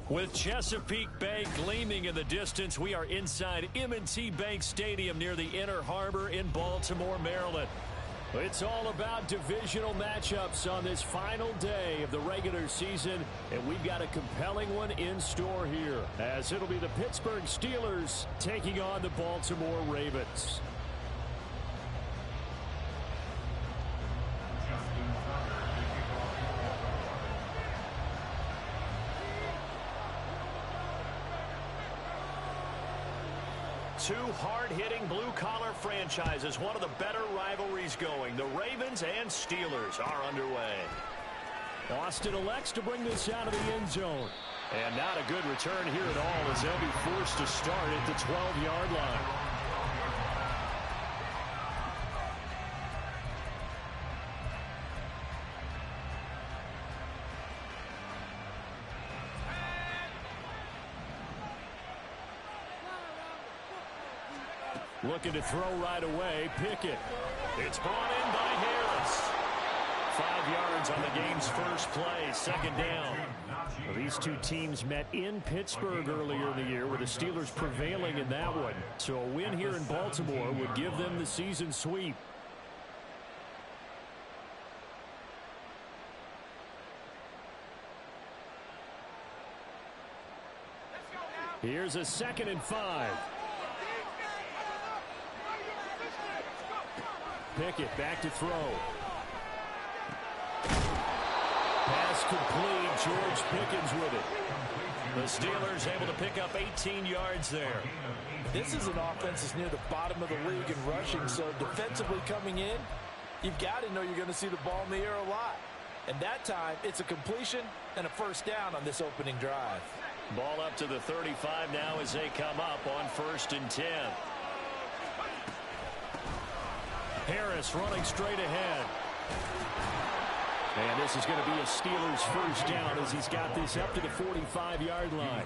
With Chesapeake Bay gleaming in the distance, we are inside M&T Bank Stadium near the Inner Harbor in Baltimore, Maryland. It's all about divisional matchups on this final day of the regular season, and we've got a compelling one in store here, as it'll be the Pittsburgh Steelers taking on the Baltimore Ravens. Two hard-hitting blue-collar franchises, one of the better rivalries going. The Ravens and Steelers are underway. Austin elects to bring this out of the end zone. And not a good return here at all, as they'll be forced to start at the 12-yard line. Looking to throw right away, Pickett. It's brought in by Harris. 5 yards on the game's first play, second down. Well, these two teams met in Pittsburgh earlier in the year, with the Steelers prevailing in that one. So a win here in Baltimore would give them the season sweep. Here's a 2nd and 5. Pickett back to throw. Pass complete. George Pickens with it. The Steelers able to pick up 18 yards there. This is an offense that's near the bottom of the league in rushing, so defensively coming in, you've got to know you're going to see the ball in the air a lot. And that time, it's a completion and a first down on this opening drive. Ball up to the 35 now as they come up on 1st and 10. Harris running straight ahead. And this is going to be a Steelers first down as he's got this up to the 45-yard line.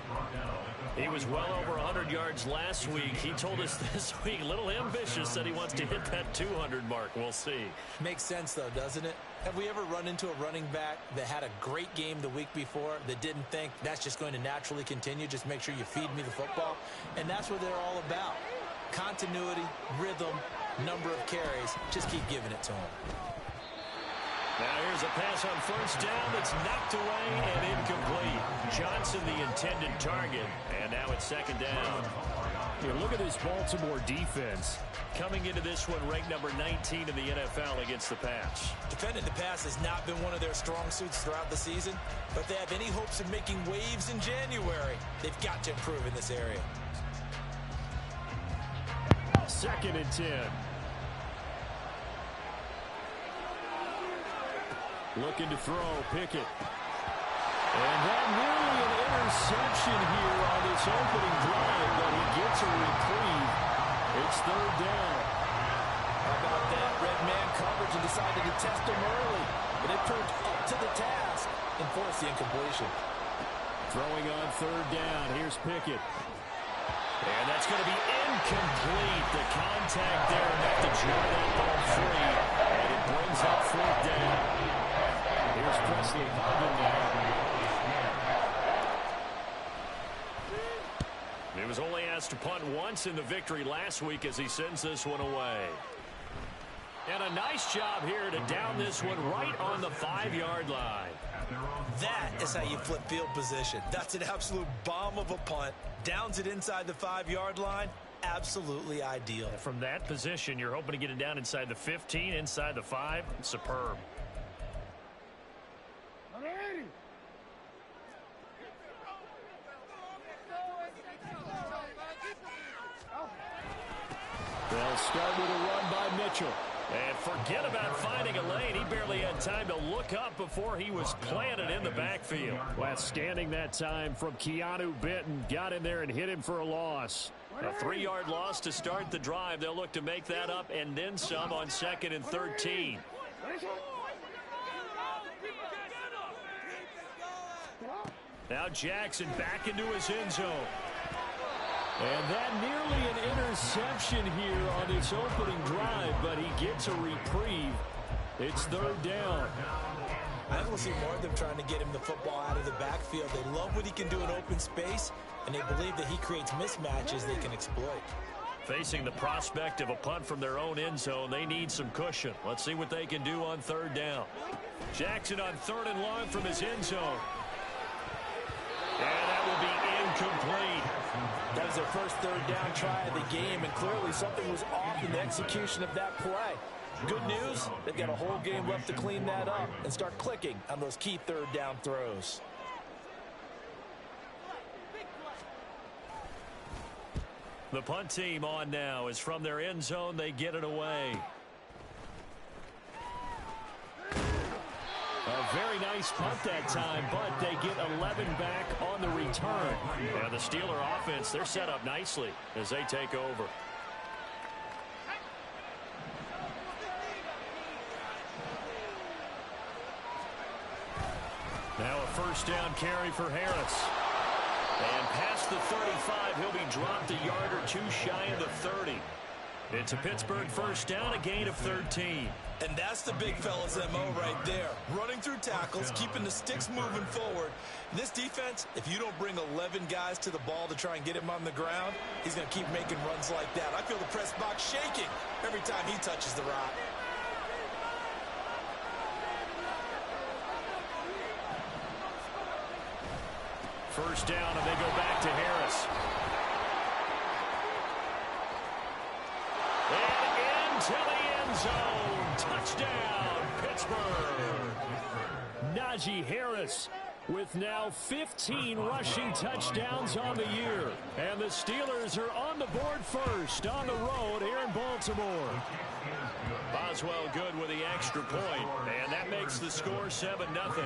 He was well over 100 yards last week. He told us this week, a little ambitious, that he wants to hit that 200 mark. We'll see. Makes sense, though, doesn't it? Have we ever run into a running back that had a great game the week before that didn't think that's just going to naturally continue? Just make sure you feed me the football. And that's what they're all about. Continuity, rhythm, number of carries. Just keep giving it to him. Now here's a pass on first down that's knocked away and incomplete. Johnson the intended target, and now it's 2nd down. Here, look at this Baltimore defense. Coming into this one ranked number 19 in the NFL against the pass. Defending the pass has not been one of their strong suits throughout the season, but if they have any hopes of making waves in January, they've got to improve in this area. 2nd and 10. Looking to throw, Pickett. And that nearly an interception here on this opening drive, but he gets a reprieve. It's 3rd down. How about that? Red man coverage and decided to test him early. But it proved up to the task and forced the incompletion. Throwing on 3rd down. Here's Pickett. And that's going to be incomplete. The contact there enough to draw that ball free. And it brings up 4th down. Here's Presley Harvin now. He was only asked to punt once in the victory last week as he sends this one away. And a nice job here to down this one right on the 5-yard line. That is how you flip field position. That's an absolute bomb of a punt. Downs it inside the 5-yard line. Absolutely ideal. From that position, you're hoping to get it down inside the 15, inside the 5. Superb. They'll start with a run by Mitchell. And forget about finding a lane. He barely had time to look up before he was planted in the backfield. Withstanding that time from Keanu Benton. Got in there and hit him for a loss. A 3-yard loss to start the drive. They'll look to make that up and then some on 2nd and 13. Now Jackson back into his end zone. And that nearly an interception here on this opening drive, but he gets a reprieve. It's 3rd down. I think we'll see more of them trying to get him the football out of the backfield. They love what he can do in open space, and they believe that he creates mismatches they can exploit. Facing the prospect of a punt from their own end zone, they need some cushion. Let's see what they can do on 3rd down. Jackson on 3rd and long from his end zone. And that will be incomplete. That was their first 3rd down try of the game, and clearly something was off in the execution of that play. Good news, they've got a whole game left to clean that up and start clicking on those key 3rd down throws. The punt team on now is from their end zone. They get it away. A very nice punt that time, but they get 11 back on the return. And the Steeler offense, they're set up nicely as they take over. Now a 1st down carry for Harris. And past the 35, he'll be dropped a yard or two shy of the 30. It's a Pittsburgh 1st down, a gain of 13. And that's the big fella's MO right there. Running through tackles, keeping the sticks moving forward. This defense, if you don't bring 11 guys to the ball to try and get him on the ground, he's going to keep making runs like that. I feel the press box shaking every time he touches the rock. First down, and they go back to Harris. And into the end zone. Touchdown, Pittsburgh. Najee Harris with now 15 rushing touchdowns on the year. And the Steelers are on the board first on the road here in Baltimore. Boswell good with the extra point, and that makes the score 7-0.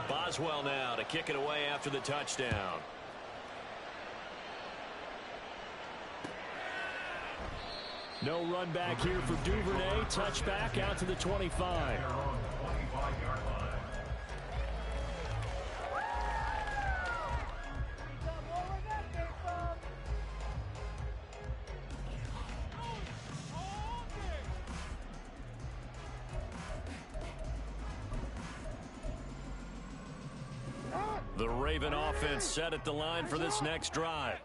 Boswell now to kick it away after the touchdown. No run back here for Duvernay. Touchback out to the 25. The Raven offense set at the line for this next drive.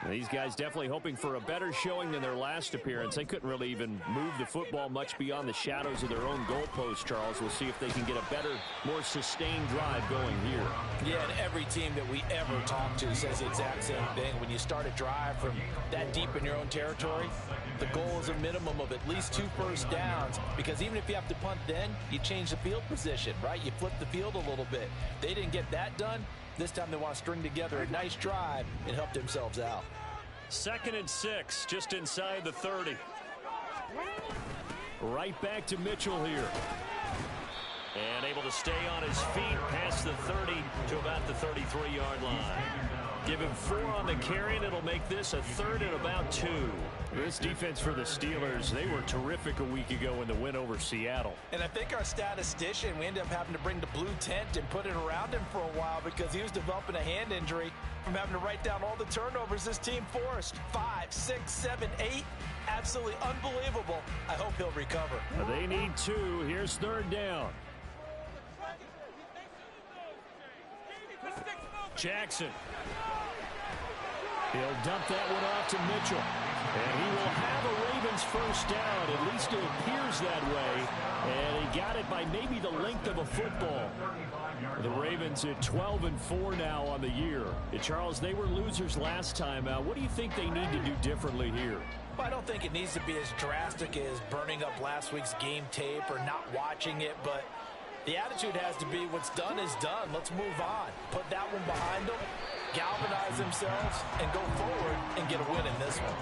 These guys definitely hoping for a better showing than their last appearance. They couldn't really even move the football much beyond the shadows of their own goalpost, Charles. We'll see if they can get a better, more sustained drive going here. Yeah, and every team that we ever talk to says the exact same thing. When you start a drive from that deep in your own territory, the goal is a minimum of at least 2 first downs, because even if you have to punt then, you change the field position, right? You flip the field a little bit. They didn't get that done. This time they want to string together a nice drive and help themselves out. 2nd and 6, just inside the 30. Right back to Mitchell here. And able to stay on his feet past the 30 to about the 33-yard line. Give him 4 on the carry, and it'll make this a 3rd and about 2. This defense for the Steelers, they were terrific a week ago in the win over Seattle. And I think our statistician, we ended up having to bring the blue tent and put it around him for a while because he was developing a hand injury from having to write down all the turnovers this team forced. 5, 6, 7, 8. Absolutely unbelievable. I hope he'll recover. They need 2. Here's 3rd down. Jackson. He'll dump that one off to Mitchell. And he will have a Ravens first down. At least it appears that way. And he got it by maybe the length of a football. The Ravens at 12-4 now on the year. Charles, they were losers last time out. What do you think they need to do differently here? Well, I don't think it needs to be as drastic as burning up last week's game tape or not watching it, but the attitude has to be what's done is done. Let's move on. Put that one behind them, galvanize themselves, and go forward and get a win in this one.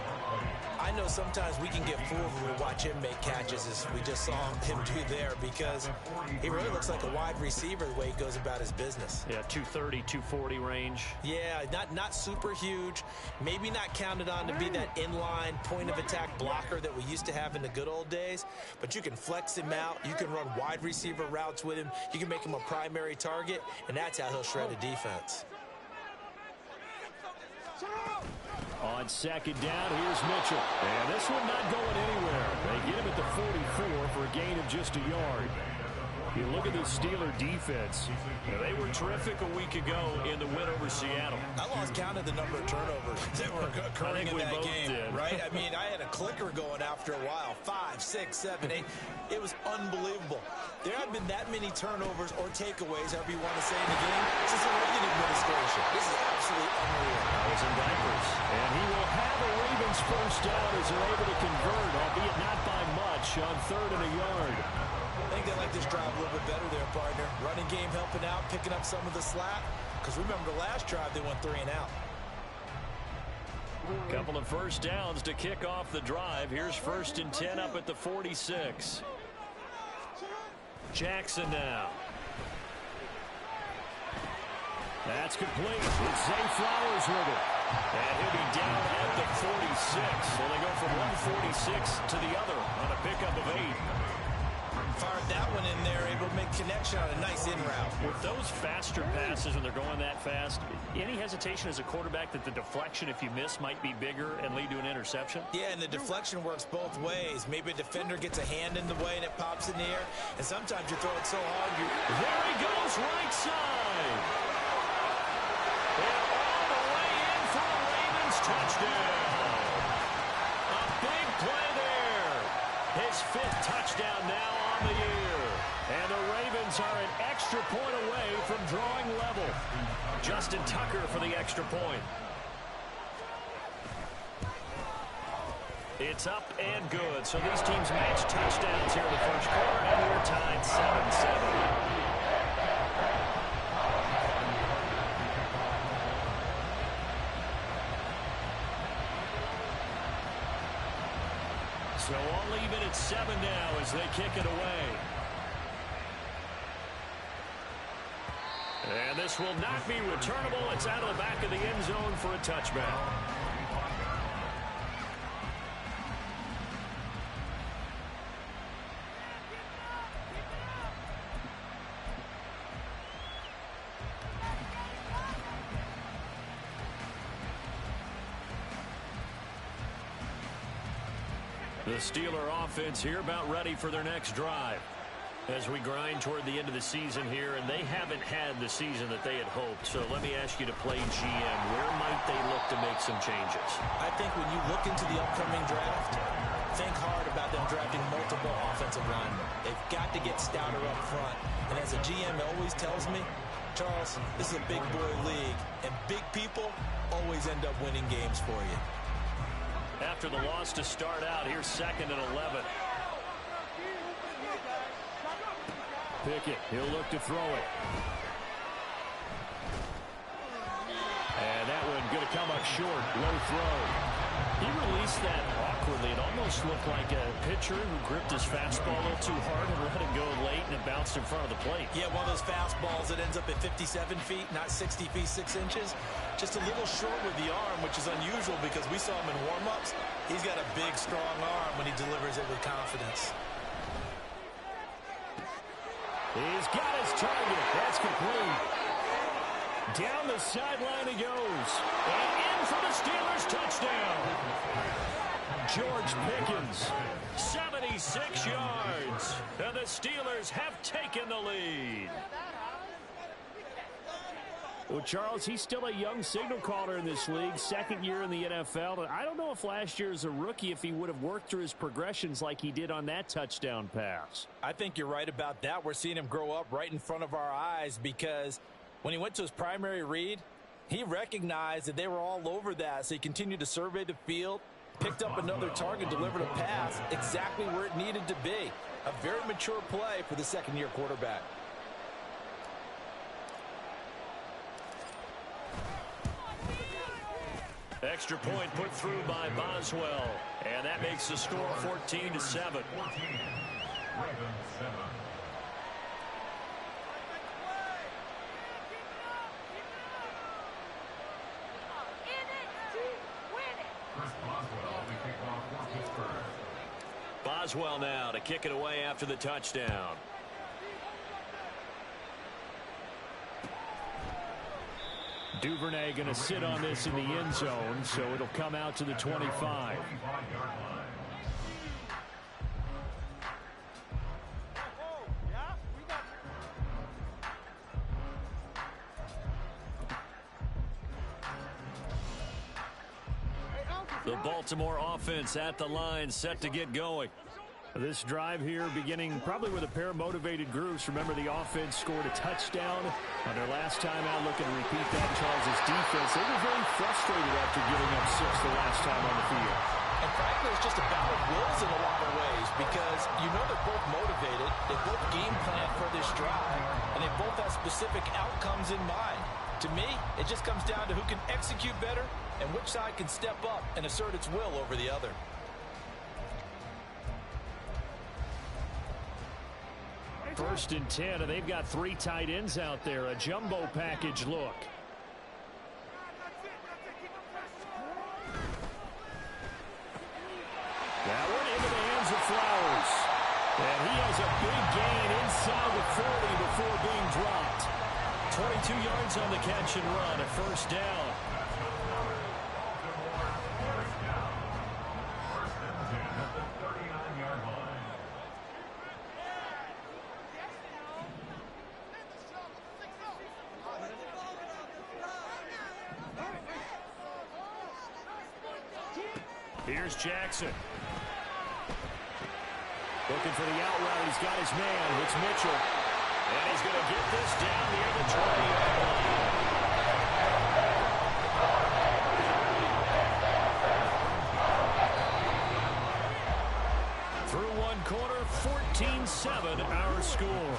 I know sometimes we can get fooled when we watch him make catches as we just saw him do there because he really looks like a wide receiver the way he goes about his business. Yeah, 230, 240 range. Yeah, not super huge. Maybe not counted on to be that inline point-of-attack blocker that we used to have in the good old days, but you can flex him out. You can run wide receiver routes with him. You can make him a primary target, and that's how he'll shred a defense. On second down, here's Mitchell. And this one not going anywhere. They get him at the 44 for a gain of just a yard. You look at the Steeler defense. They were terrific a week ago in the win over Seattle. I lost count of the number of turnovers that were occurring in that game, right? I mean, I had a clicker going after a while. 5, 6, 7, 8. It was unbelievable. There haven't been that many turnovers or takeaways, however you want to say, in the game since the Reagan administration. This is absolutely unreal. I was in diapers. And he will have a Ravens first down as they're able to convert, albeit not by much, on 3rd and a yard. I think they like this drive a little bit better there, partner. Running game helping out, picking up some of the slack. Because remember, the last drive, they went 3 and out. Couple of first downs to kick off the drive. Here's 1st and 10 up at the 46. Jackson now. That's complete. It's Zay Flowers with it. And he'll be down at the 46. So they go from 146 to the other on a pickup of 8. Fired that one in there, able to make connection on a nice in route. With those faster passes when they're going that fast, any hesitation as a quarterback that the deflection, if you miss, might be bigger and lead to an interception? Yeah, and the deflection works both ways. Maybe a defender gets a hand in the way and it pops in the air, and sometimes you throw it so hard, there he goes, right side. And all the way in for a Ravens touchdown. A big play there. His 5th touchdown now on the year. And the Ravens are an extra point away from drawing level. Justin Tucker for the extra point. It's up and good. So these teams match touchdowns here in the first quarter, and we're tied 7-7. So all even at 7 now as they kick it away. And this will not be returnable. It's out of the back of the end zone for a touchback. The Steeler offense here about ready for their next drive as we grind toward the end of the season here, and they haven't had the season that they had hoped. So let me ask you to play GM. Where might they look to make some changes? I think when you look into the upcoming draft, think hard about them drafting multiple offensive linemen. They've got to get stouter up front. And as a GM always tells me, Charles, this is a big boy league, and big people always end up winning games for you. After the loss to start out, here's 2nd and 11. Pickett, he'll look to throw it. And that one going to come up short. Low throw. He released that awkwardly. It almost looked like a pitcher who gripped his fastball a little too hard and let it go late, and it bounced in front of the plate. Yeah, one of those fastballs that ends up at 57 feet, not 60 feet, 6 inches. Just a little short with the arm, which is unusual because we saw him in warm-ups. He's got a big, strong arm when he delivers it with confidence. He's got his target. That's complete. Down the sideline he goes. And in for the Steelers touchdown. George Pickens, 76 yards. And the Steelers have taken the lead. Well, Charles, he's still a young signal caller in this league, second year in the NFL. And I don't know if last year as a rookie, if he would have worked through his progressions like he did on that touchdown pass. I think you're right about that. We're seeing him grow up right in front of our eyes because when he went to his primary read, he recognized that they were all over that. So he continued to survey the field, picked up another target, delivered a pass exactly where it needed to be. A very mature play for the second-year quarterback. Extra point put through by Boswell. And that makes the score 14-7. Boswell now to kick it away after the touchdown. Duvernay going to sit on this in the end zone, so it'll come out to the 25. The Baltimore offense at the line, set to get going. This drive here beginning probably with a pair of motivated groups. Remember, the offense scored a touchdown on their last time out. Looking to repeat that. Charles' defense, they were very frustrated after giving up 6 the last time on the field. And frankly, it's just a battle of wills in a lot of ways because you know they're both motivated. They both game plan for this drive, and they both have specific outcomes in mind. To me, it just comes down to who can execute better and which side can step up and assert its will over the other. First and 10, and they've got 3 tight ends out there. A jumbo package look. That one into the hands of Flowers. And he has a big gain inside the 40 before being dropped. 22 yards on the catch and run, a first down. Here's Jackson. Looking for the out route. He's got his man. It's Mitchell. And he's going to get this down near the 20-yard line. Through one quarter, 14-7 our score.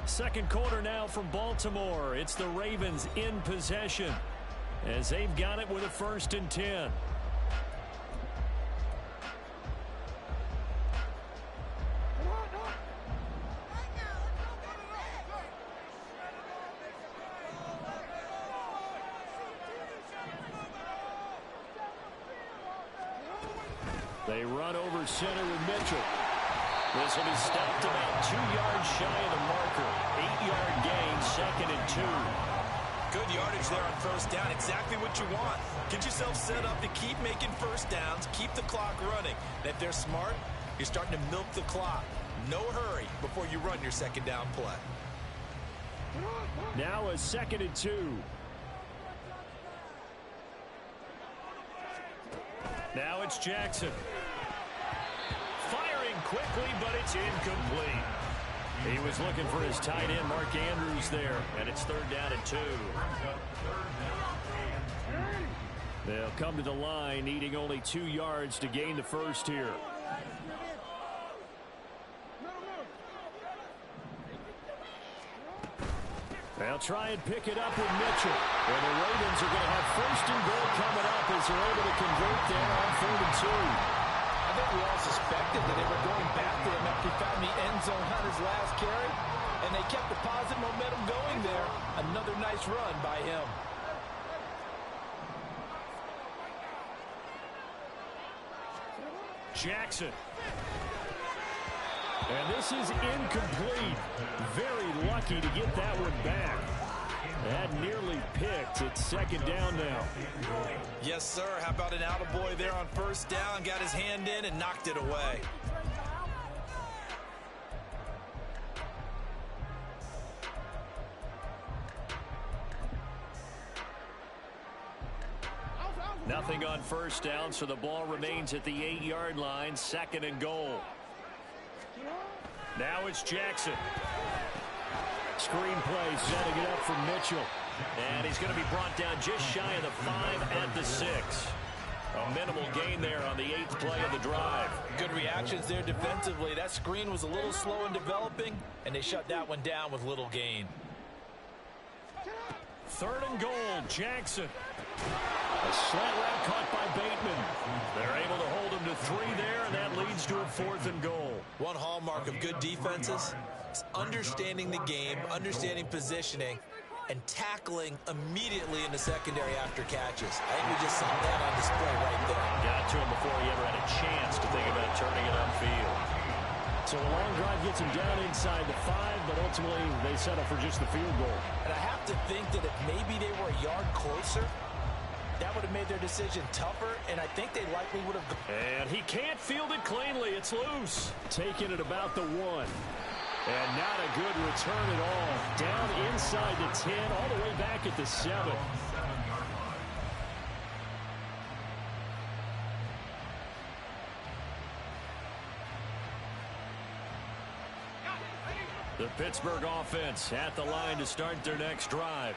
Second quarter now from Baltimore. It's the Ravens in possession as they've got it with a first and 10. They run over center with Mitchell. This will be stopped about 2 yards shy of the marker. 8-yard gain, second and 2. Good yardage there on first down. Exactly what you want. Get yourself set up to keep making first downs, keep the clock running. And if they're smart, you're starting to milk the clock. No hurry before you run your second down play. Now a second and 2. Now it's Jackson. Firing quickly, but it's incomplete. He was looking for his tight end, Mark Andrews, there, and it's third down and 2. They'll come to the line, needing only 2 yards to gain the first here. They'll try and pick it up with Mitchell. And the Ravens are going to have first and goal coming up as they're able to convert there on 3rd and 2. I think we all suspected that they were going back to him after he found the end zone on his last carry. And they kept the positive momentum going there. Another nice run by him. Jackson. And this is incomplete. Very lucky to get that one back. That nearly picked. It's second down now. Yes, sir. How about an attaboy there on first down? Got his hand in and knocked it away. on first down, so the ball remains at the 8-yard line, 2nd and goal. Now it's Jackson. Screenplay setting it up for Mitchell. And he's going to be brought down just shy of the 5 at the 6. A minimal gain there on the 8th play of the drive. Good reactions there defensively. That screen was a little slow in developing, and they shut that one down with little gain. 3rd and goal, Jackson. A slant route caught by Bateman. They're able to hold him to 3 there, and that leads to a 4th and goal. One hallmark of good defenses is understanding the game, understanding positioning, and tackling immediately in the secondary after catches. I think we just saw that on display right there. Got to him before he ever had a chance to think about turning it upfield. So a long drive gets him down inside the 5, but ultimately they settle for just the field goal. And I have to think that if maybe they were a yard closer, that would have made their decision tougher, and I think they likely would have... And he can't field it cleanly. It's loose. Taking it about the 1. And not a good return at all. Down inside the 10, all the way back at the 7. The Pittsburgh offense at the line to start their next drive.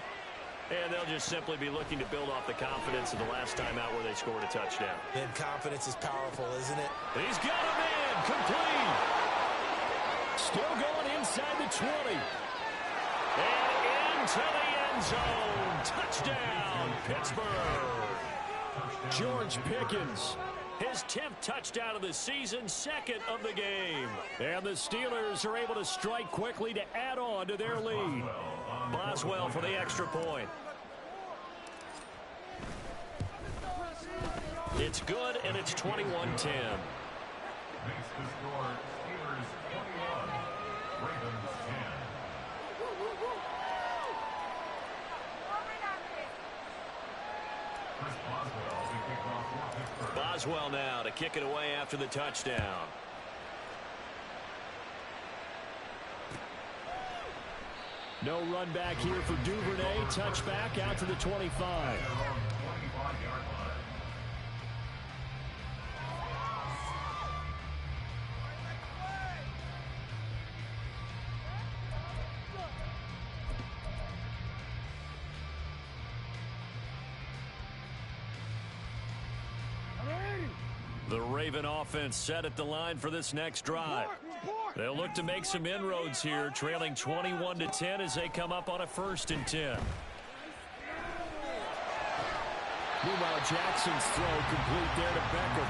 And they'll just simply be looking to build off the confidence of the last time out where they scored a touchdown. And confidence is powerful, isn't it? He's got a man, complete. Still going inside the 20. And into the end zone. Touchdown, Pittsburgh. George Pickens. His 10th touchdown of the season, 2nd of the game. And the Steelers are able to strike quickly to add on to their lead. Boswell for the extra point. It's good, and it's 21-10. Makes the score Steelers 21, Ravens 10. Chris Boswell will be kicked off for Pittsburgh. Boswell now to kick it away after the touchdown. No run back here for Duvernay. Touchback out to the 25. The Raven offense set at the line for this next drive. They'll look to make some inroads here, trailing 21-10 as they come up on a 1st and 10. Meanwhile, Jackson's throw complete there to Beckham.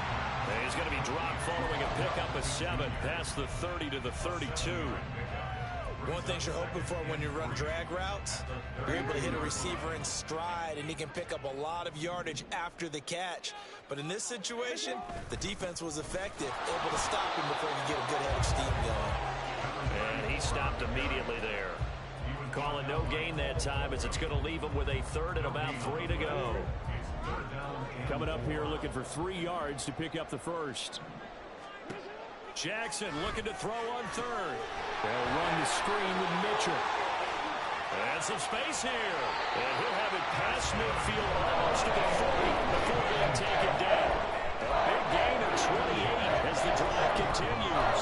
And he's going to be dropped following a pickup of 7 past the 30 to the 32. One thing you're hoping for when you run drag routes, you're able to hit a receiver in stride, and he can pick up a lot of yardage after the catch. But in this situation, the defense was effective, able to stop him before you get a good head of steam going. And he stopped immediately there. Calling no gain that time as it's going to leave him with a 3rd and about 3 to go. Coming up here looking for 3 yards to pick up the 1st. Jackson looking to throw on 3rd. They'll run the screen with Mitchell. And some space here. And he'll have it past midfield almost to the 40 before being taken down. A big gain of 28 as the drive continues.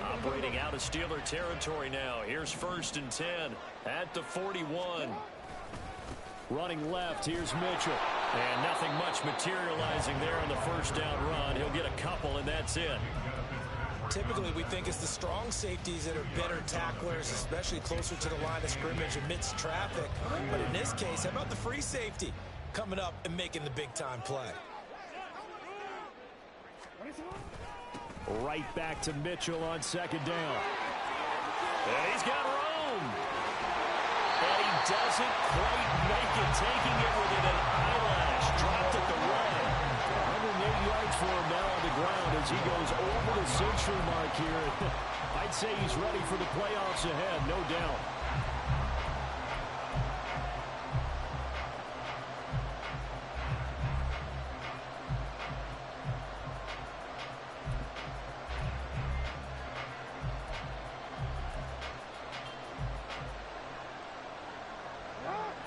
Operating out of Steeler territory now. Here's 1st and 10 at the 41. Running left, here's Mitchell. And nothing much materializing there on the 1st down run. He'll get a couple, and that's it. Typically, we think it's the strong safeties that are better tacklers, especially closer to the line of scrimmage amidst traffic. But in this case, how about the free safety coming up and making the big-time play? Right back to Mitchell on 2nd down. And he's got room. And he doesn't quite make it, taking it within an eyelash. Dropped at the 1. 108 yards for him now on the ground as he goes over the century mark here. I'd say he's ready for the playoffs ahead, no doubt.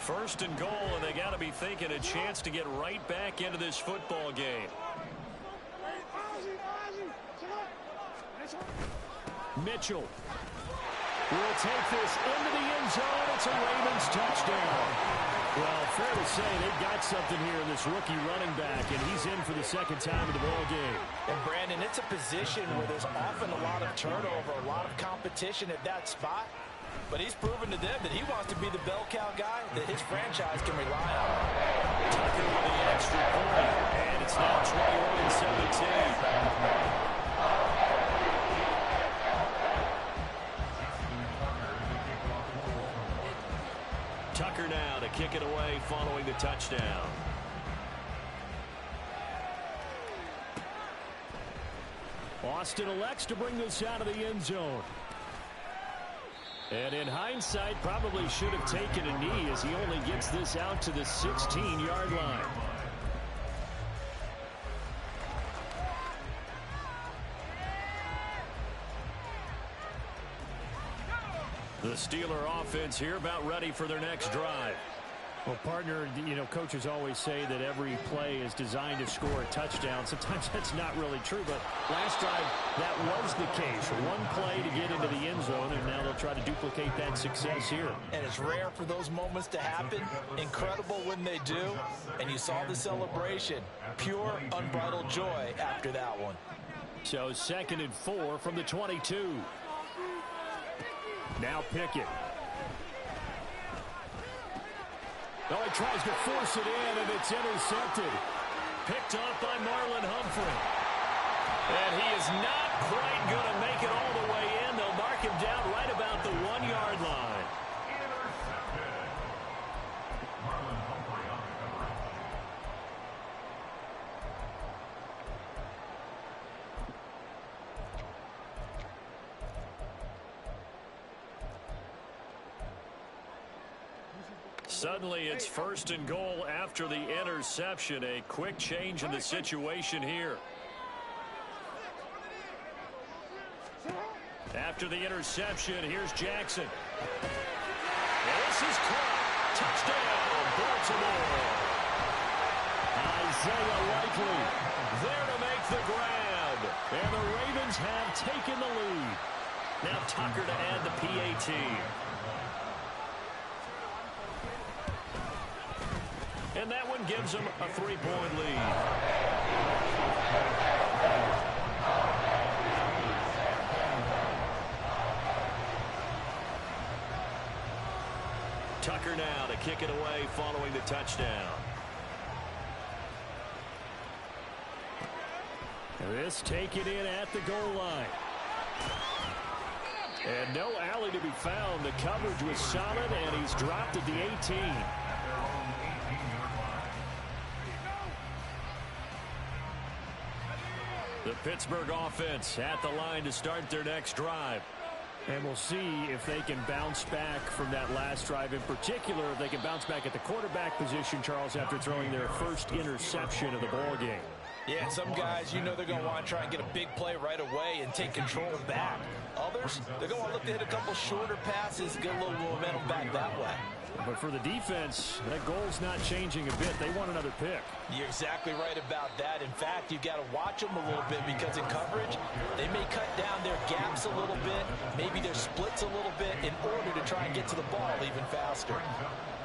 First and goal, and they got to be thinking a chance to get right back into this football game. Mitchell will take this into the end zone. It's a Ravens touchdown. Well, fair to say they've got something here in this rookie running back, and he's in for the second time in the ball game. And, Brandon, it's a position where there's often a lot of turnover, a lot of competition at that spot. But he's proven to them that he wants to be the bell cow guy that his franchise can rely on. Tucker with the extra point, and it's now 21-17. Tucker now to kick it away following the touchdown. Austin elects to bring this out of the end zone. And in hindsight, probably should have taken a knee as he only gets this out to the 16-yard line. The Steeler offense here about ready for their next drive. Well, partner, you know, coaches always say that every play is designed to score a touchdown. Sometimes that's not really true, but last drive that was the case. One play to get into the end zone, and now they'll try to duplicate that success here. And it's rare for those moments to happen. Incredible when they do. And you saw the celebration. Pure, unbridled joy after that one. So 2nd and 4 from the 22. Now Pickett. Oh, he tries to force it in, and it's intercepted. Picked off by Marlon Humphrey. And he is not quite going to make it all the way in. They'll mark him down right about the 1-yard line. Intercepted. Marlon Humphrey on the coverage. Suddenly, it's 1st and goal after the interception. A quick change in the situation here. After the interception, here's Jackson. And this is caught. Touchdown, Baltimore. Isaiah Likely there to make the grab. And the Ravens have taken the lead. Now Tucker to add the PAT. And that one gives them a 3-point lead. Tucker now to kick it away following the touchdown. This taken in at the goal line. And no alley to be found. The coverage was solid, and he's dropped at the 18. The Pittsburgh offense at the line to start their next drive. And we'll see if they can bounce back from that last drive. In particular, if they can bounce back at the quarterback position, Charles, after throwing their first interception of the ball game. Yeah, some guys, you know they're going to want to try and get a big play right away and take control back. Others, they're going to look to hit a couple shorter passes, get a little momentum back that way. But for the defense, that goal's not changing a bit. They want another pick. You're exactly right about that. In fact, you've got to watch them a little bit because in coverage, they may cut down their gaps a little bit, maybe their splits a little bit in order to try and get to the ball even faster.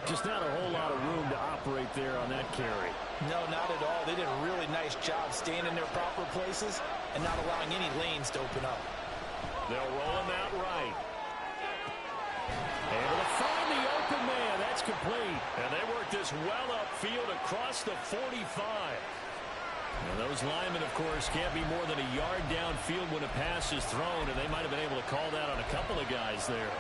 Just not a whole lot of room to operate there on that carry. No, not at all. They did a really nice job staying in their proper places and not allowing any lanes to open up. They'll roll him out right. Able to find the open man. That's complete. And they work this well upfield across the 45. And those linemen, of course, can't be more than a yard downfield when a pass is thrown, and they might have been able to call that on a couple of guys there.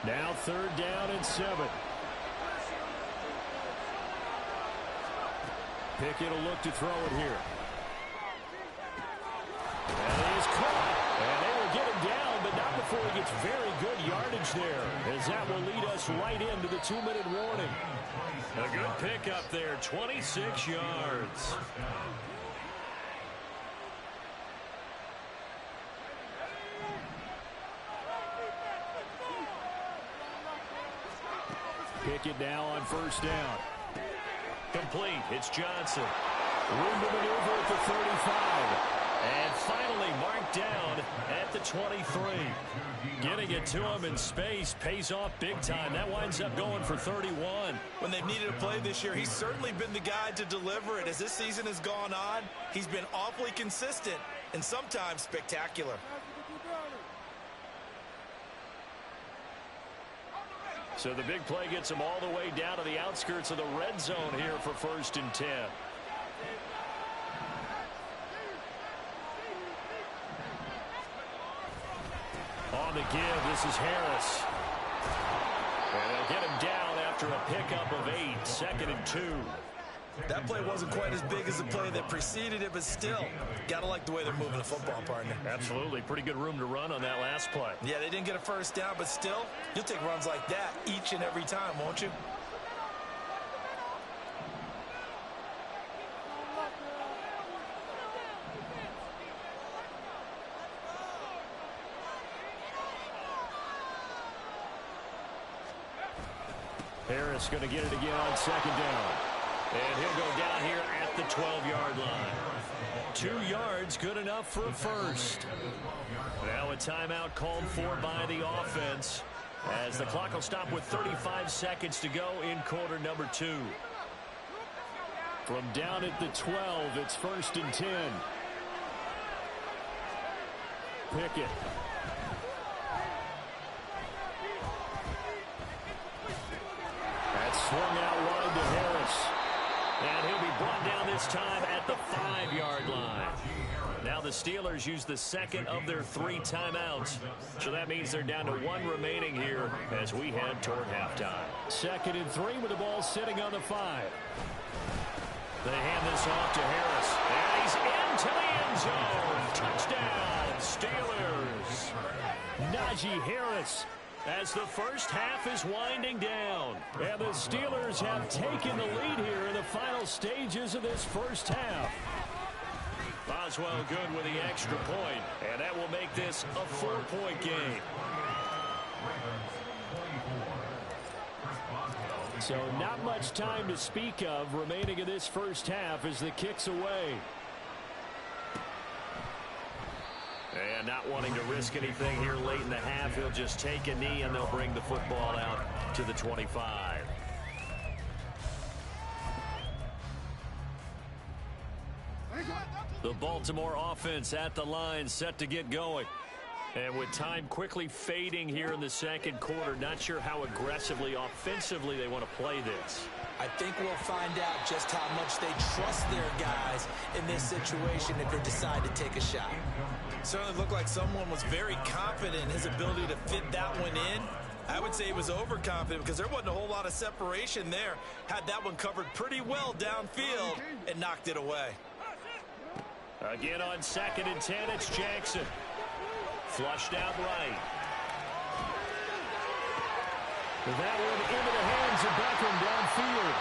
Now 3rd down and 7. Pickett will look to throw it here. gets very good yardage there, as that will lead us right into the 2-minute warning. A good pickup there, 26 yards. Pickett now on first down. Complete. It's Johnson. Room to maneuver at the 35. And finally marked down at the 23. Getting it to him in space pays off big time. That winds up going for 31. When they've needed a play this year, he's certainly been the guy to deliver it. As this season has gone on, he's been awfully consistent and sometimes spectacular. So the big play gets him all the way down to the outskirts of the red zone here for 1st and 10. On the give, this is Harris. And they'll get him down after a pickup of 8, 2nd and 2. That play wasn't quite as big as the play that preceded it, but still, gotta like the way they're moving the football, partner. Absolutely. Pretty good room to run on that last play. Yeah, they didn't get a first down, but still, you'll take runs like that each and every time, won't you? Harris going to get it again on 2nd down. And he'll go down here at the 12-yard line. 2 yards, good enough for a first. Now a timeout called for by the offense, as the clock will stop with 35 seconds to go in quarter number 2. From down at the 12, it's 1st and 10. Pickett. That's swung out wide to Harris. And he'll be brought down this time at the 5-yard line. Now the Steelers use the second of their 3 timeouts. So that means they're down to 1 remaining here as we head toward halftime. 2nd and 3 with the ball sitting on the 5. They hand this off to Harris. And he's into the end zone. Touchdown, Steelers. Najee Harris, as the first half is winding down. And the Steelers have taken the lead here in the final stages of this first half. Boswell good with the extra point, and that will make this a 4-point game. So not much time to speak of remaining in this first half as the kick's away. And not wanting to risk anything here late in the half, he'll just take a knee and they'll bring the football out to the 25. The Baltimore offense at the line, set to get going. And with time quickly fading here in the second quarter, not sure how aggressively, offensively they want to play this. I think we'll find out just how much they trust their guys in this situation if they decide to take a shot. Certainly looked like someone was very confident in his ability to fit that one in. I would say he was overconfident because there wasn't a whole lot of separation there. Had that one covered pretty well downfield and knocked it away. Again on 2nd and 10, it's Jackson. Flushed out right. That one into the hands of Beckham downfield.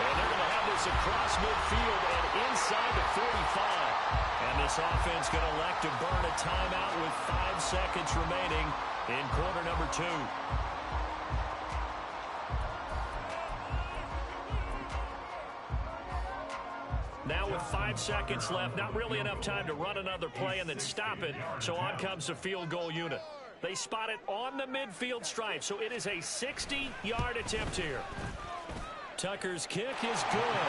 And they're going to have this across midfield and inside the 45. And this offense going to elect to burn a timeout with 5 seconds remaining in quarter number 2. Now with 5 seconds left, not really enough time to run another play and then stop it. So on comes the field goal unit. They spot it on the midfield stripe, so it is a 60-yard attempt here. Tucker's kick is good.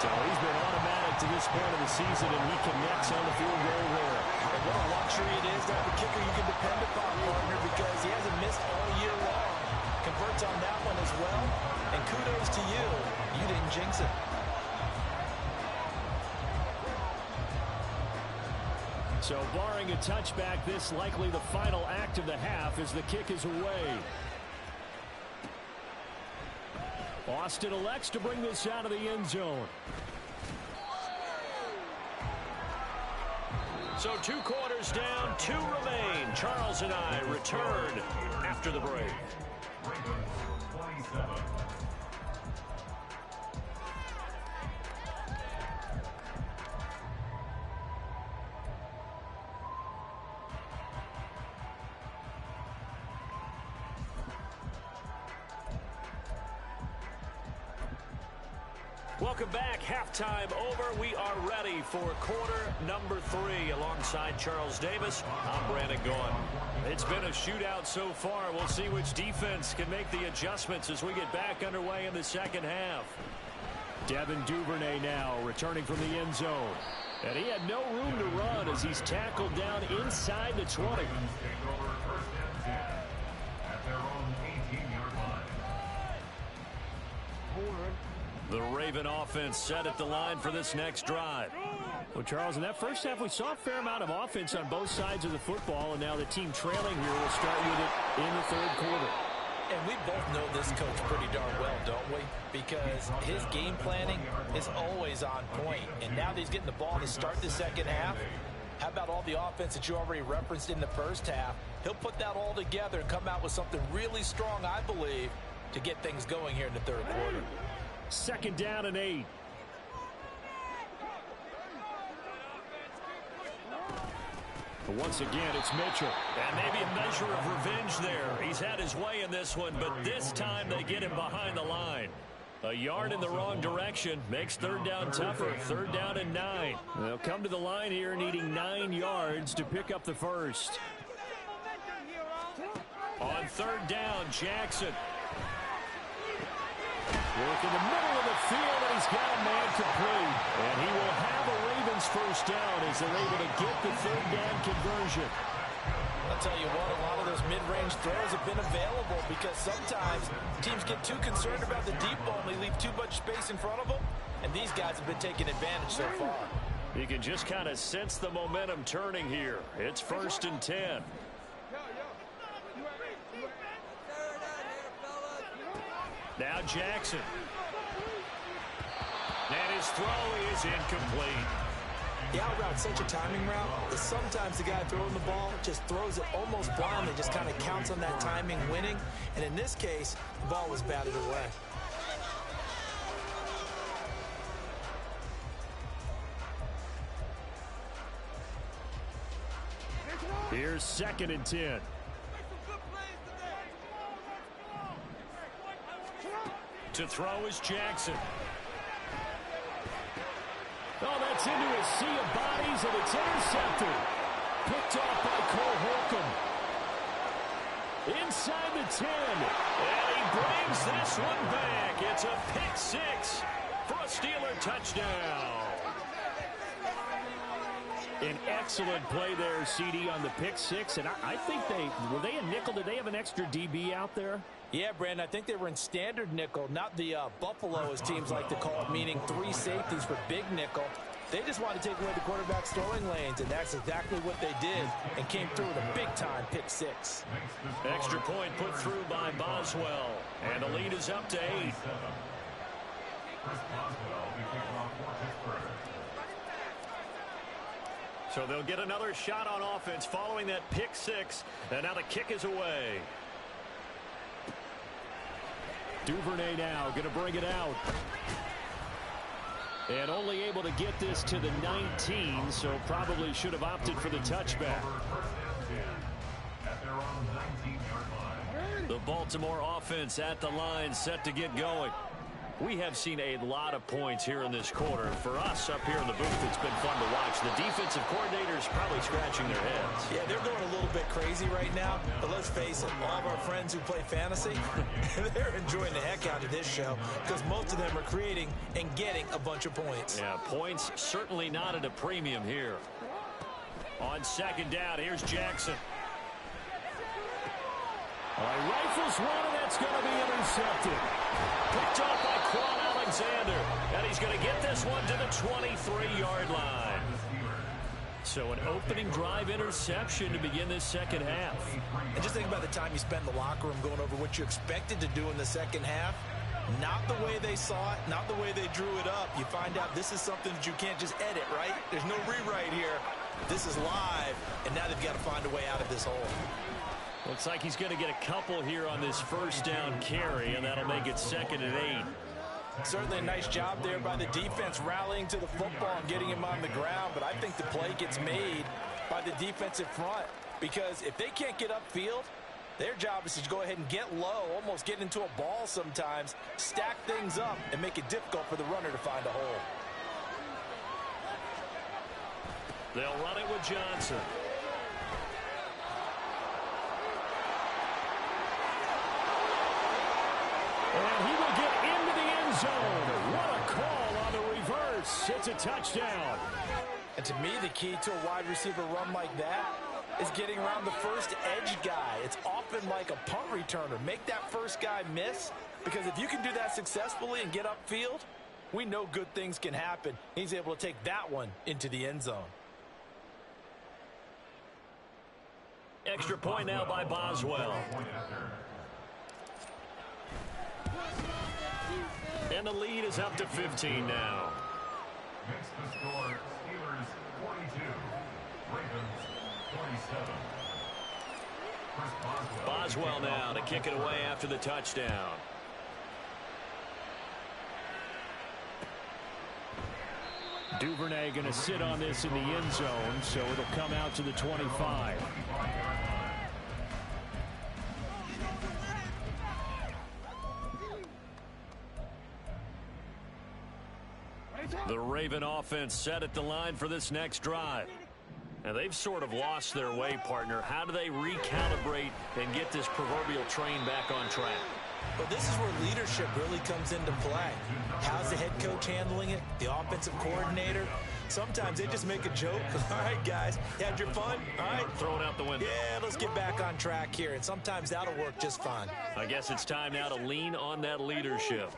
So he's been automatic to this point of the season, and he connects on the field goal there. And what a luxury it is to have a kicker you can depend upon, partner, because he hasn't missed all year long. Converts on that one as well, and kudos to you. You didn't jinx it. So barring a touchback, this likely the final act of the half as the kick is away. Austin elects to bring this out of the end zone. So 2 quarters down, 2 remain. Charles and I return after the break. Ravens 27. Welcome back. Halftime over. We are ready for quarter number 3. Alongside Charles Davis, I'm Brandon Gaughan. It's been a shootout so far. We'll see which defense can make the adjustments as we get back underway in the second half. Devin Duvernay now returning from the end zone. And he had no room to run as he's tackled down inside the 20. Ravens take over first and 10 at their own 18-yard line. The Raven offense set at the line for this next drive. Well, Charles, in that first half, we saw a fair amount of offense on both sides of the football, and now the team trailing here will start with it in the third quarter. And we both know this coach pretty darn well, don't we? Because his game planning is always on point. And now that he's getting the ball to start the second half, how about all the offense that you already referenced in the first half? He'll put that all together and come out with something really strong, I believe, to get things going here in the third quarter. Second down and 8. But once again, it's Mitchell. And maybe a measure of revenge there. He's had his way in this one, but this time they get him behind the line. A yard in the wrong direction makes third down tougher. Third down and 9. They'll come to the line here needing 9 yards to pick up the first. On third down, Jackson. Work in the middle of the field, and he's got a man complete. And he will have a Ravens first down as they're able to get the third down conversion. I'll tell you what, a lot of those mid-range throws have been available because sometimes teams get too concerned about the deep ball and they leave too much space in front of them. And these guys have been taking advantage so far. You can just kind of sense the momentum turning here. It's first and 10. Now Jackson. And his throw is incomplete. The out route's such a timing route that sometimes the guy throwing the ball just throws it almost blindly, just kind of counts on that timing winning. And in this case, the ball was batted away. Here's second and 10. To throw is Jackson. Oh, that's into a sea of bodies, and it's intercepted. Picked off by Cole Holcomb. Inside the 10. And he brings this one back. It's a pick 6 for a Steeler touchdown. An excellent play there, CD, on the pick 6. And I think were they a nickel? Did they have an extra DB out there? Yeah, Brandon, I think they were in standard nickel, not the Buffalo, as teams like to call it, meaning 3 safeties for big nickel. They just wanted to take away the quarterback's throwing lanes, and that's exactly what they did, and came through with a big-time pick 6. Extra point put through by Boswell, and the lead is up to 8. So they'll get another shot on offense following that pick 6, and now the kick is away. Duvernay now going to bring it out. And only able to get this to the 19, so probably should have opted for the touchback. The Baltimore offense at the line, set to get going. We have seen a lot of points here in this quarter. For us up here in the booth, it's been fun to watch. The defensive coordinators probably scratching their heads. Yeah, they're going a little bit crazy right now. But let's face it, all of our friends who play fantasy, they're enjoying the heck out of this show because most of them are creating and getting a bunch of points. Yeah, points certainly not at a premium here. On second down, here's Jackson. Rifles one, and that's going to be intercepted. Picked off by Quan Alexander. And he's going to get this one to the 23-yard line. So an opening drive interception to begin this second half. And just think about the time you spend in the locker room going over what you expected to do in the second half. Not the way they saw it, not the way they drew it up. You find out this is something that you can't just edit, right? There's no rewrite here. This is live, and now they've got to find a way out of this hole. Looks like he's going to get a couple here on this first down carry, and that'll make it 2nd and 8. Certainly a nice job there by the defense rallying to the football and getting him on the ground, but I think the play gets made by the defensive front because if they can't get upfield, their job is to go ahead and get low, almost get into a ball sometimes, stack things up, and make it difficult for the runner to find a hole. They'll run it with Johnson. And he will get into the end zone. What a call on the reverse. It's a touchdown. And to me, the key to a wide receiver run like that is getting around the first edge guy. It's often like a punt returner. Make that first guy miss, because if you can do that successfully and get upfield, we know good things can happen. He's able to take that one into the end zone. Extra point now by Boswell. And the lead is up to 15 now. Makes the score Steelers 42, Ravens 27. Boswell now to kick it away after the touchdown. Duvernay going to sit on this in the end zone, so it'll come out to the 25. The Raven offense set at the line for this next drive. And they've sort of lost their way, partner. How do they recalibrate and get this proverbial train back on track? Well, this is where leadership really comes into play. How's the head coach handling it? The offensive coordinator? Sometimes they just make a joke. All right, guys, you had your fun? All right. Throw it out the window. Yeah, let's get back on track here. And sometimes that'll work just fine. I guess it's time now to lean on that leadership.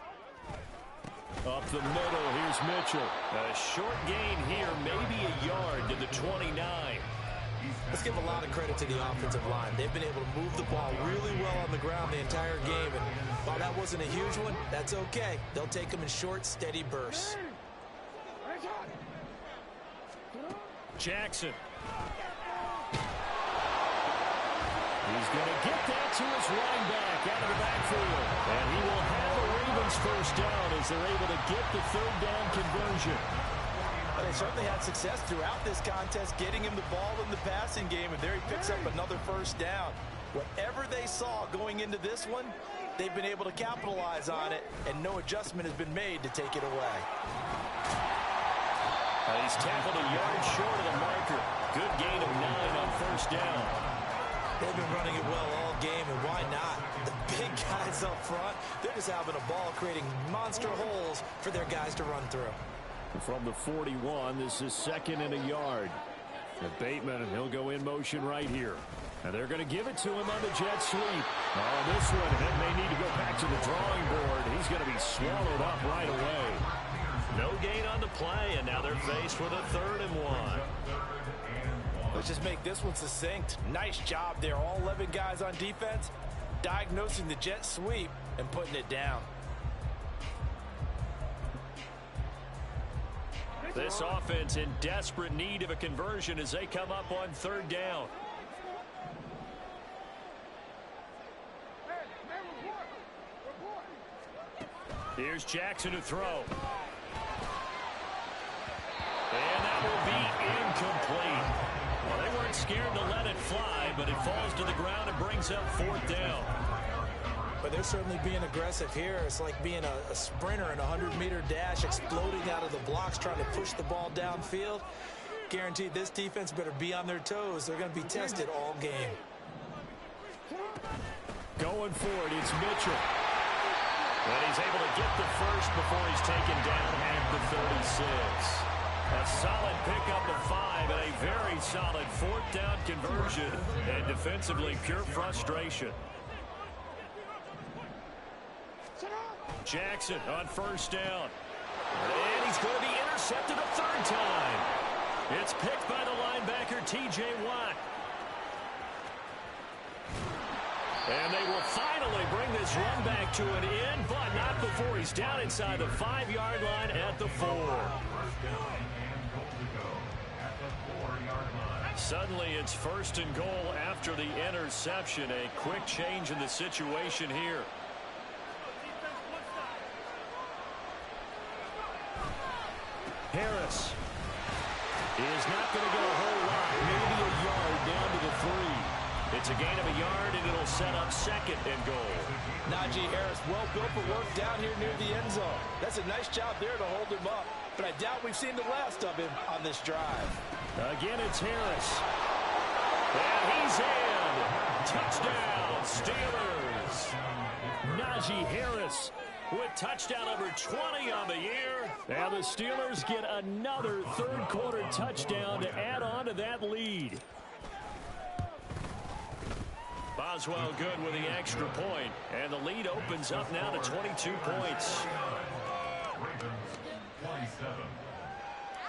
Up the middle, here's Mitchell. A short gain here, maybe a yard to the 29. Let's give a lot of credit to the offensive line. They've been able to move the ball really well on the ground the entire game. And while that wasn't a huge one, that's okay. They'll take them in short, steady bursts. Jackson. He's going to get that to his running back out of the backfield. And he will have a Ravens first down as they're able to get the third down conversion. But they certainly had success throughout this contest, getting him the ball in the passing game, and there he picks up another first down. Whatever they saw going into this one, they've been able to capitalize on it, and no adjustment has been made to take it away. He's tackled a yard short of the marker. Good gain of 9 on first down. They've been running it well all game, and why not? The big guys up front, they're just having a ball creating monster holes for their guys to run through. From the 41, this is 2nd and a yard. And Bateman, he'll go in motion right here. And they're going to give it to him on the jet sweep. Oh, this one, it may need to go back to the drawing board. He's going to be swallowed up right away. No gain on the play, and now they're faced with a 3rd and 1. Let's just make this one succinct. Nice job there. All 11 guys on defense diagnosing the jet sweep and putting it down. This offense in desperate need of a conversion as they come up on 3rd down. Here's Jackson to throw. And that will be incomplete. Well, they weren't scared to let it fly, but it falls to the ground and brings up 4th down. But they're certainly being aggressive here. It's like being a sprinter in a 100-meter dash, exploding out of the blocks, trying to push the ball downfield. Guaranteed this defense better be on their toes. They're going to be tested all game. Going for it, it's Mitchell. And he's able to get the first before he's taken down at the 36. A solid pickup of 5 and a very solid 4th down conversion. And defensively, pure frustration. Jackson on first down. And he's going to be intercepted a 3rd time. It's picked by the linebacker, T.J. Watt. And they will finally bring this run back to an end, but not before he's down inside the 5-yard line at the 4. First down and goal to go at the 4-yard line. Suddenly it's 1st and goal after the interception. A quick change in the situation here. Harris is not going to get a whole lot, maybe a yard down to the 3. It's a gain of a yard, and it'll set up 2nd and goal. Najee Harris, well built for work down here near the end zone. That's a nice job there to hold him up, but I doubt we've seen the last of him on this drive. Again, it's Harris. And he's in. Touchdown, Steelers. Najee Harris with touchdown number 20 on the year. And the Steelers get another third-quarter touchdown to add on to that lead. Boswell good with the extra point, and the lead opens up now to 22 points. Ravens 27.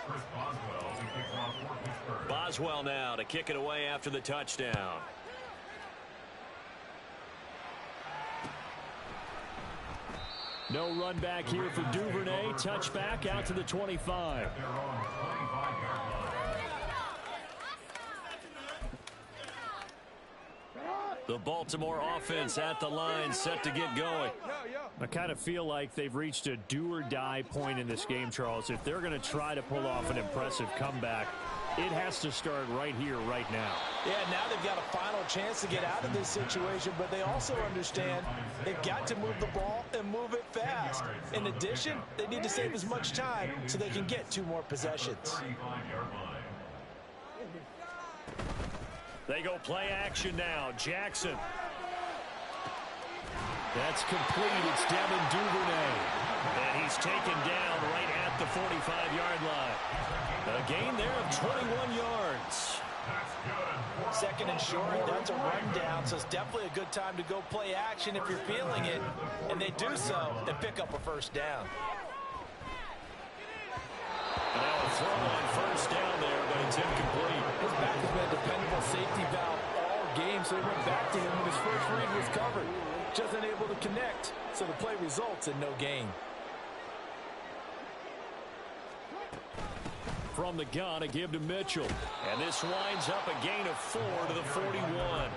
Chris Boswell, who kicks off for Pittsburgh. Boswell now to kick it away after the touchdown. No run back here for Duvernay. Touchback out to the 25. Their own 25-yard line. The Baltimore offense at the line, set to get going. I kind of feel like they've reached a do-or-die point in this game, Charles. If they're going to try to pull off an impressive comeback, it has to start right here, right now. Yeah, now they've got a final chance to get out of this situation, but they also understand they've got to move the ball and move it fast. In addition, they need to save as much time so they can get 2 more possessions. 35-yard line. They go play action now. Jackson. That's complete. It's Devin Duvernay. And he's taken down right at the 45-yard line. A gain there of 21 yards. 2nd and short, that's a rundown, so it's definitely a good time to go play action if you're feeling it. And they do so and pick up a 1st down. Now a throw on 1st down there, but it's incomplete. His back has been a dependable safety valve all game, so he went back to him when his first read was covered. Just unable to connect, so the play results in no gain. From the gun, a give to Mitchell. And this winds up a gain of 4 to the 41.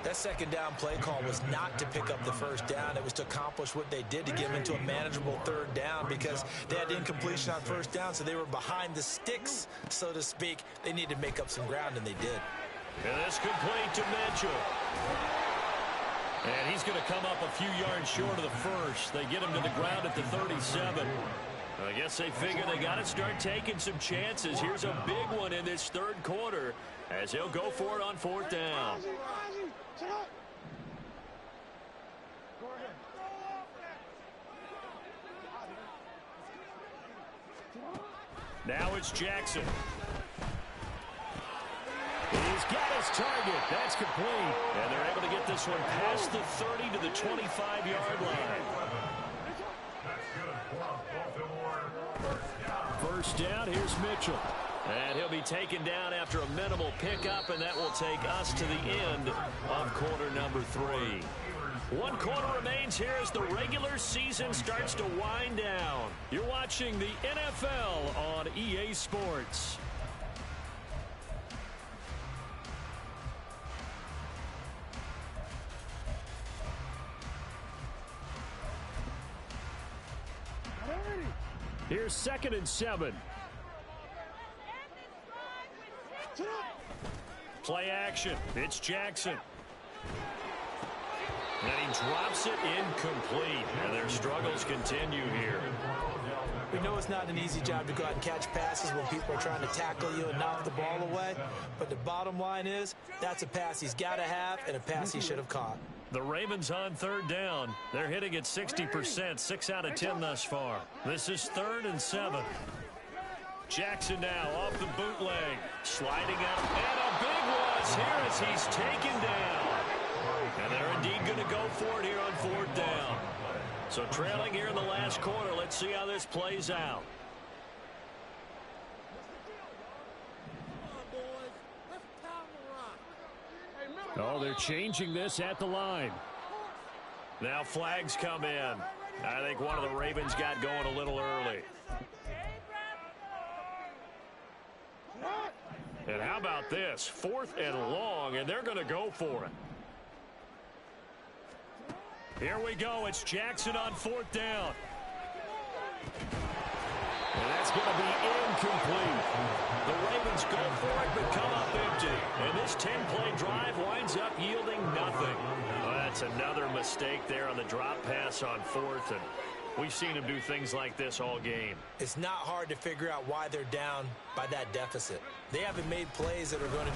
That 2nd down play call was not to pick up the 1st down. It was to accomplish what they did to get them into a manageable 3rd down because they had incompletion on 1st down, so they were behind the sticks, so to speak. They needed to make up some ground, and they did. And this complete to Mitchell. And he's going to come up a few yards short of the 1st. They get him to the ground at the 37. I guess they figure they got to start taking some chances. Here's a big one in this 3rd quarter as he'll go for it on 4th down. Now it's Jackson. He's got his target. That's complete. And they're able to get this one past the 30 to the 25-yard line. 1st down, here's Mitchell. And he'll be taken down after a minimal pickup, and that will take us to the end of quarter number 3. 1 quarter remains here as the regular season starts to wind down. You're watching the NFL on EA Sports. Here's 2nd and 7. Play action. It's Jackson. And he drops it incomplete. And their struggles continue here. We know it's not an easy job to go out and catch passes when people are trying to tackle you and knock the ball away. But the bottom line is, that's a pass he's got to have and a pass he should have caught. The Ravens on 3rd down. They're hitting at 60%, 6 out of 10 thus far. This is 3rd and 7. Jackson now off the bootleg. Sliding out. And a big was here as he's taken down. And they're indeed going to go for it here on 4th down. So trailing here in the last quarter. Let's see how this plays out. Oh, they're changing this at the line. Now flags come in. I think one of the Ravens got going a little early. And how about this. 4th and long, and they're going to go for it. Here we go. It's Jackson on 4th down. And that's going to be incomplete. The Ravens go for it, but come up empty. And this 10-play drive winds up yielding nothing. Well, that's another mistake there on the drop pass on 4th. And we've seen him do things like this all game. It's not hard to figure out why they're down by that deficit. They haven't made plays that are going to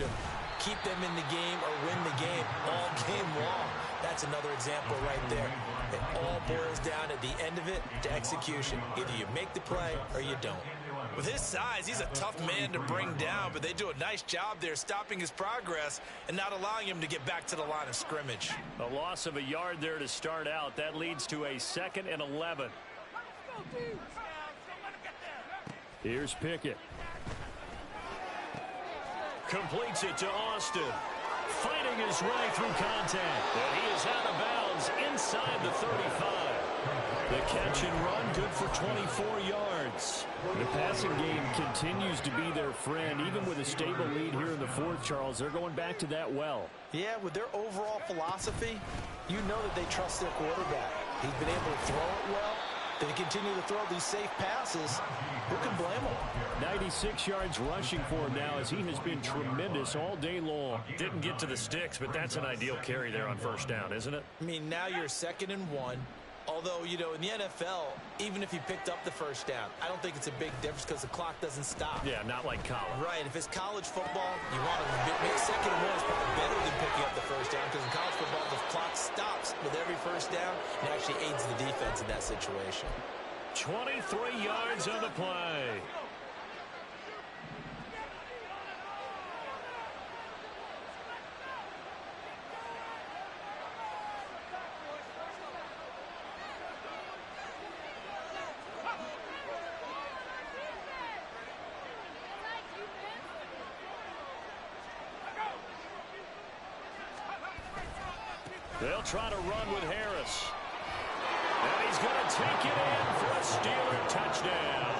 keep them in the game or win the game all game long. That's another example right there. It all boils down at the end of it to execution. Either you make the play or you don't. With his size, he's a tough man to bring down, but they do a nice job there stopping his progress and not allowing him to get back to the line of scrimmage. A loss of a yard there to start out. That leads to a 2nd and 11. Here's Pickett. Completes it to Austin. Fighting his way through contact. And he is out of bounds inside the 35. The catch and run good for 24 yards. The passing game continues to be their friend. Even with a stable lead here in the 4th, Charles, they're going back to that well. Yeah, with their overall philosophy, you know that they trust their quarterback. He's been able to throw it well. They continue to throw these safe passes. Who can blame them? 96 yards rushing for him now as he has been tremendous all day long. Didn't get to the sticks, but that's an ideal carry there on 1st down, isn't it? I mean, now you're 2nd and 1. Although, you know, in the NFL, even if you picked up the 1st down, I don't think it's a big difference because the clock doesn't stop. Yeah, not like college. Right. If it's college football, you want to make 2nd and 1 is probably better than picking up the 1st down because in college football, the clock stops with every 1st down and actually aids the defense in that situation. 23 yards on the play. They'll try to run with Harris. And he's going to take it in for a Steeler touchdown.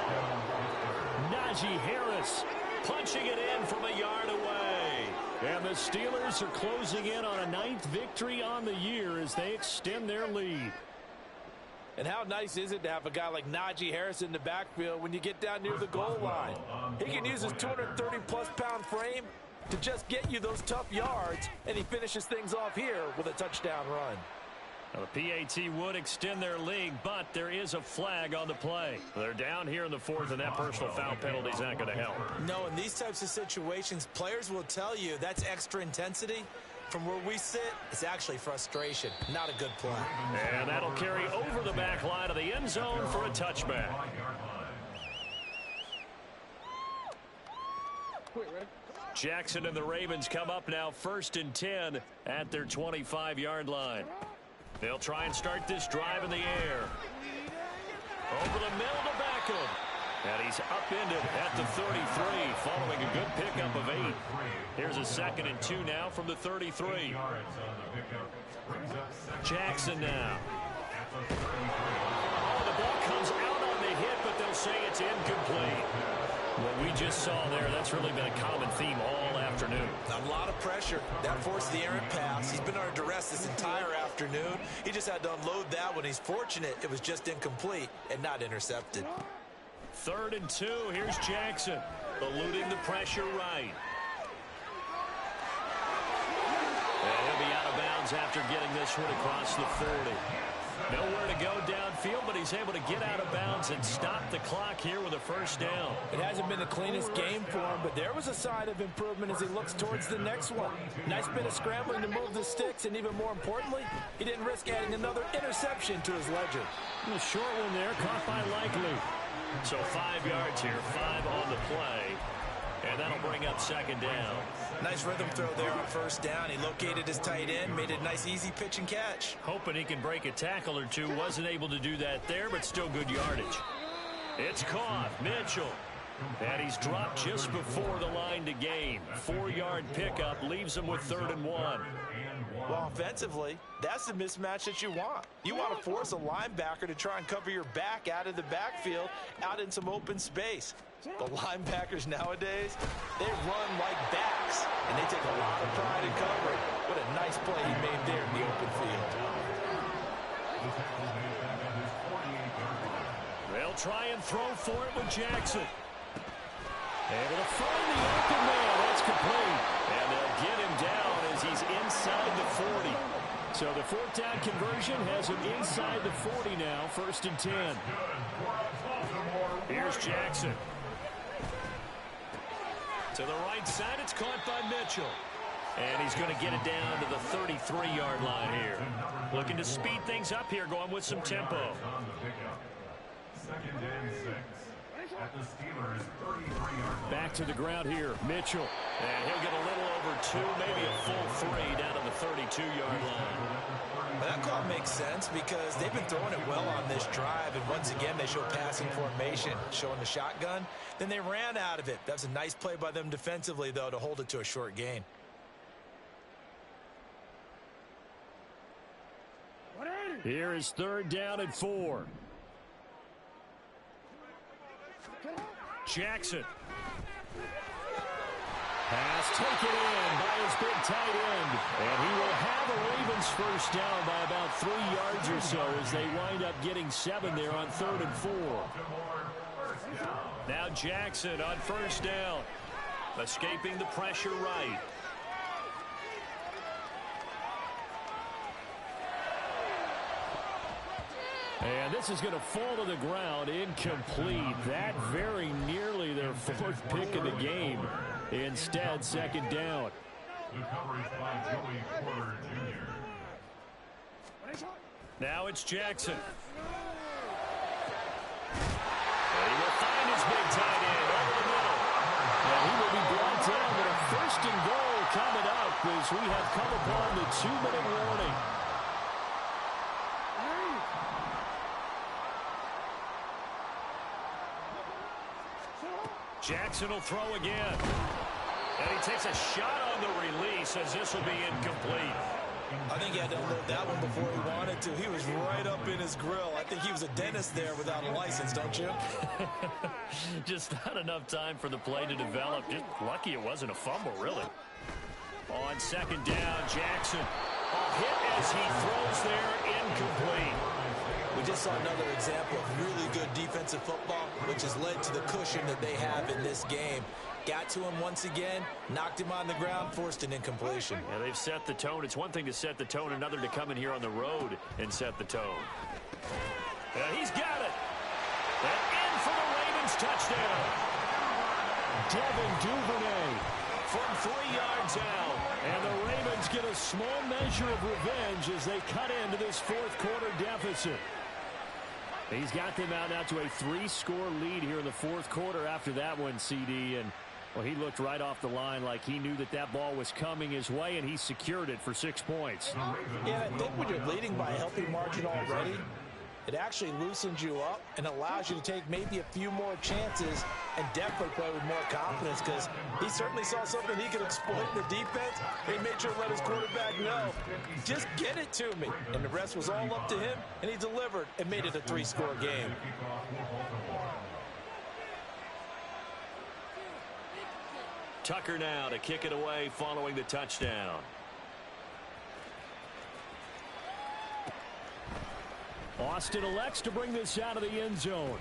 Najee Harris punching it in from a yard away. And the Steelers are closing in on a 9th victory on the year as they extend their lead. And how nice is it to have a guy like Najee Harris in the backfield when you get down near the goal line? He can use his 230-plus pound frame to just get you those tough yards, and he finishes things off here with a touchdown run. Now, the PAT would extend their lead, but there is a flag on the play. They're down here in the 4th, and that personal foul penalty is not going to help. No, in these types of situations, players will tell you that's extra intensity. From where we sit, it's actually frustration, not a good play. And that'll carry over the back line of the end zone for a touchback. Jackson and the Ravens come up now 1st and 10 at their 25-yard line. They'll try and start this drive in the air. Over the middle to Beckham. And he's upended at the 33 following a good pickup of 8. Here's a 2nd and 2 now from the 33. Jackson now. Oh, the ball comes out on the hit, but they'll say it's incomplete. What we just saw there, that's really been a common theme all afternoon. A lot of pressure. That forced the errant pass. He's been under duress this entire afternoon. He just had to unload that one. He's fortunate it was just incomplete and not intercepted. 3rd and 2. Here's Jackson, eluding the pressure right. And he'll be out of bounds after getting this one across the 40. Nowhere to go downfield, but he's able to get out of bounds and stop the clock here with a 1st down. It hasn't been the cleanest game for him, but there was a sign of improvement as he looks towards the next one. Nice bit of scrambling to move the sticks, and even more importantly, he didn't risk adding another interception to his ledger. A short one there, caught by Likely. So 5 yards here, 5 on the play. And that'll bring up 2nd down. Nice rhythm throw there on 1st down. He located his tight end, made it a nice easy pitch and catch. Hoping he can break a tackle or two. Wasn't able to do that there, but still good yardage. It's caught. Mitchell. And he's dropped just before the line to gain. 4-yard pickup leaves him with 3rd and 1. Well, offensively, that's the mismatch that you want. You want to force a linebacker to try and cover your back out of the backfield, out in some open space. The linebackers nowadays, they run like backs, and they take a lot of pride in covering. What a nice play he made there in the open field. They'll try and throw for it with Jackson. Able to find the open man. That's complete. And they'll get him down as he's inside the 40. So the fourth down conversion has him inside the 40 now, 1st and 10. Here's Jackson. To the right side, it's caught by Mitchell. And he's going to get it down to the 33-yard line here. Looking to speed things up here, going with some tempo. 2nd and 6 at the Steelers' 33-yard line. Back to the ground here, Mitchell. And he'll get a little over 2, maybe a full 3 down to the 32-yard line. Well, that call makes sense because they've been throwing it well on this drive, and once again they show passing formation, showing the shotgun. Then they ran out of it. That's a nice play by them defensively, though, to hold it to a short gain. Here is 3rd down and 4. Jackson. Pass taken in by his big tight end. And he will have a Ravens first down by about 3 yards or so as they wind up getting 7 there on 3rd and 4. Now Jackson on 1st down. Escaping the pressure right. And this is going to fall to the ground, incomplete. That very nearly their 4th pick of the game. Instead, 2nd down. The coverage by Joey Porter Jr. Now it's Jackson. And he will find his big tight end over the middle. And he will be brought down with a 1st and goal coming up as we have come upon the 2-minute warning. Jackson will throw again. And he takes a shot on the release as this will be incomplete. I think he had to unload that one before he wanted to. He was right up in his grill. I think he was a dentist there without a license, don't you? Just not enough time for the play to develop. Just lucky it wasn't a fumble, really. On 2nd down, Jackson. A hit as he throws there, incomplete. We just saw another example of really good defensive football, which has led to the cushion that they have in this game. Got to him once again, knocked him on the ground, forced an incompletion. Yeah, they've set the tone. It's one thing to set the tone, another to come in here on the road and set the tone. Yeah, he's got it. And in for the Ravens touchdown. Devin Duvernay from 3 yards out. And the Ravens get a small measure of revenge as they cut into this 4th quarter deficit. He's got them out now to a 3-score lead here in the 4th quarter after that one, CD. And, well, he looked right off the line like he knew that that ball was coming his way, and he secured it for 6 points. Yeah, I think when you're leading by a healthy margin already, it actually loosens you up and allows you to take maybe a few more chances and definitely play with more confidence because he certainly saw something he could exploit in the defense. He made sure to let his quarterback know, just get it to me. And the rest was all up to him, and he delivered and made it a 3-score game. Tucker now to kick it away following the touchdown. Austin elects to bring this out of the end zone.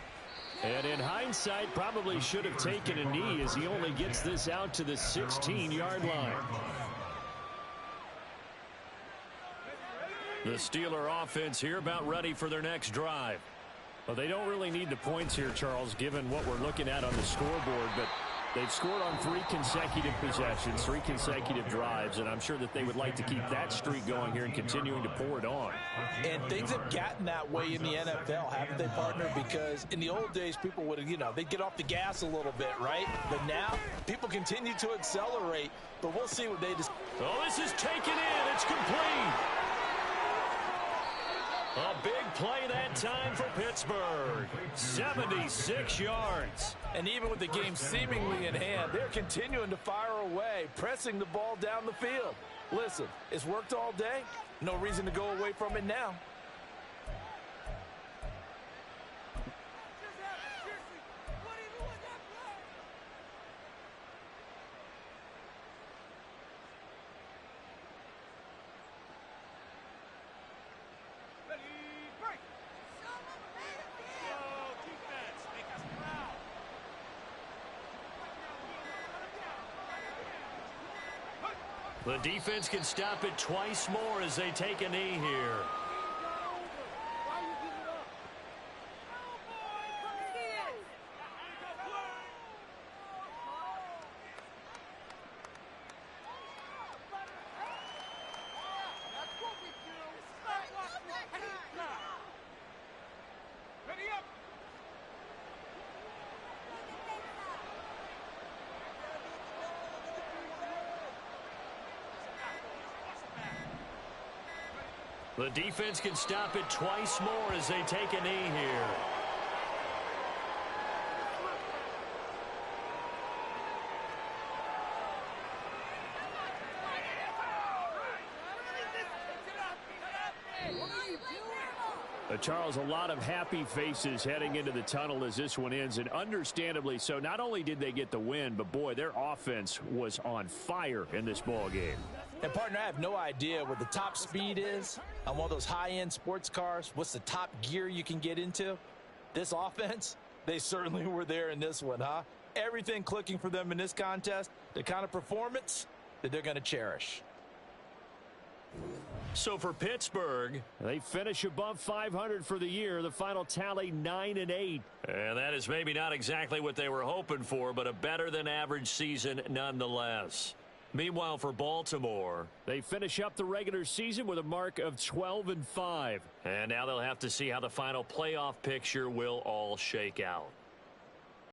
And in hindsight, probably should have taken a knee as he only gets this out to the 16-yard line. The Steeler offense here about ready for their next drive. Well, they don't really need the points here, Charles, given what we're looking at on the scoreboard, but they've scored on 3 consecutive possessions, 3 consecutive drives, and I'm sure that they would like to keep that streak going here and continuing to pour it on. And things have gotten that way in the NFL, haven't they, partner? Because in the old days, people would, they'd get off the gas a little bit, right? But now, people continue to accelerate, but we'll see what they decide. Oh, this is taken in. It's complete. A big play that time for Pittsburgh. 76 yards. And even with the game seemingly in hand, they're continuing to fire away, pressing the ball down the field. Listen, it's worked all day. No reason to go away from it now. The defense can stop it twice more as they take a knee here. The defense can stop it twice more as they take a knee here. Charles, a lot of happy faces heading into the tunnel as this one ends, and understandably so. Not only did they get the win, but boy, their offense was on fire in this ball game. And partner, I have no idea what the top speed is on one of those high-end sports cars. What's the top gear you can get into? This offense, they certainly were there in this one, huh? Everything clicking for them in this contest, the kind of performance that they're going to cherish. So for Pittsburgh, they finish above 500 for the year. The final tally 9-8. And that is maybe not exactly what they were hoping for, but a better than average season nonetheless. Meanwhile, for Baltimore, they finish up the regular season with a mark of 12-5. And now they'll have to see how the final playoff picture will all shake out.